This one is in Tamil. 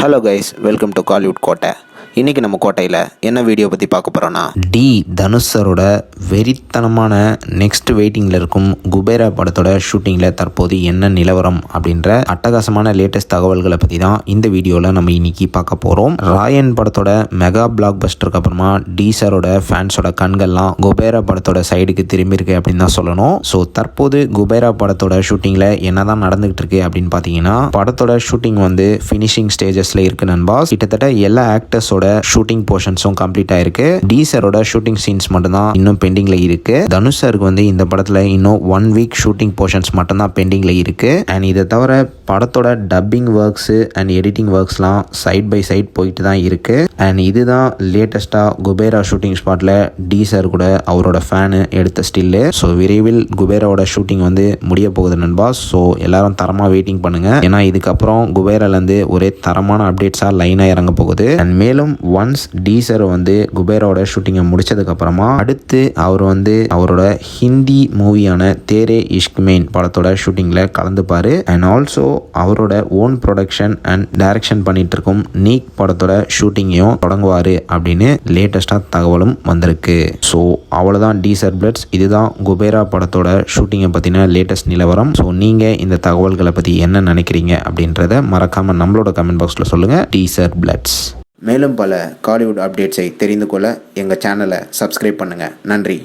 Hello guys, welcome to Kollywood கோட்டை. இன்றைக்கி நம்ம கோட்டையில் என்ன வீடியோ பற்றி பார்க்க போகிறோன்னா, தனுஷ் சரோட வெறித்தனமான நெக்ஸ்ட் வெயிட்டிங்கில் இருக்கும் குபேரா படத்தோட ஷூட்டிங்கில் தற்போது என்ன நிலவரம் அப்படின்ற அட்டகாசமான லேட்டஸ்ட் தகவல்களை பற்றி தான் இந்த வீடியோவில் நம்ம இன்றைக்கி பார்க்க போகிறோம். ராயன் படத்தோட மெகா பிளாக் பஸ்டருக்கு அப்புறமா சரோட ஃபேன்ஸோட கண்கள்லாம் குபேரா படத்தோட சைடுக்கு திரும்பியிருக்கு அப்படின்னு தான் சொல்லணும். ஸோ தற்போது குபேரா படத்தோட ஷூட்டிங்கில் என்ன தான் நடந்துகிட்டு இருக்கு அப்படின்னு பார்த்தீங்கன்னா, படத்தோட ஷூட்டிங் வந்து ஃபினிஷிங் ஸ்டேஜஸில் இருக்குது நண்பாஸ். கிட்டத்தட்ட எல்லா ஆக்டர்ஸோட ஷூட்டிங் போர்ஷன்ஸும் கம்ப்ளீட் ஆயிருக்கு. டீசரோட ஷூட்டிங் சீன்ஸ் மட்டும் தான் இன்னும் பெண்டிங்ல இருக்கு. தனுஷ் சருக்கு வந்து இந்த படத்துல இன்னும் 1 வீக் ஷூட்டிங் போர்ஷன்ஸ் மட்டும் தான் பெண்டிங்ல இருக்கு. அண்ட் இதை தவிர படத்தோட டப்பிங் ஒர்க்ஸ் அண்ட் எடிட்டிங் ஒர்க்ஸ்லாம் சைட் பை சைட் போயிட்டு தான் இருக்கு. அண்ட் இதுதான் லேட்டஸ்டா குபேரா ஷூட்டிங் ஸ்பாட்ல டீசர் கூட அவரோட ஃபேனு எடுத்த ஸ்டில்லு. ஸோ விரைவில் குபேராவோட ஷூட்டிங் வந்து முடிய போகுது நண்பா. ஸோ எல்லாரும் தரமா வெயிட்டிங் பண்ணுங்க. ஏன்னா இதுக்கப்புறம் குபேராலேருந்து ஒரே தரமான அப்டேட்ஸா லைனா இறங்க போகுது. அண்ட் மேலும் ஒன்ஸ் டீசர் வந்து குபேராவோட ஷூட்டிங்கை முடிச்சதுக்கு அப்புறமா அடுத்து அவர் வந்து அவரோட ஹிந்தி மூவியான தேரே இஷ்க் மெயின் படத்தோட ஷூட்டிங்ல கலந்துப்பாரு. அண்ட் ஆல்சோ அவரோட ஓன் ப்ரொடக்ஷன் அண்ட் டைரக்ஷன் பண்ணிட்டு இருக்கும் நீக் படத்தோட ஷூட்டிங்கையும் தொடங்குவாரு அப்படின்னு லேட்டஸ்டா தகவலும் வந்திருக்கு. ஸோ அவ்வளோதான் டீசர் பிளட்ஸ். இதுதான் குபேரா படத்தோட ஷூட்டிங்கை பற்றின லேட்டஸ்ட் நிலவரம். ஸோ நீங்கள் இந்த தகவல்களை பற்றி என்ன நினைக்கிறீங்க அப்படின்றத மறக்காமல் நம்மளோட கமெண்ட் பாக்ஸில் சொல்லுங்கள். டீசர் பிளட்ஸ். மேலும் பல காலிவுட் அப்டேட்ஸை தெரிந்து கொள்ள எங்கள் சேனலை சப்ஸ்கிரைப் பண்ணுங்கள். நன்றி.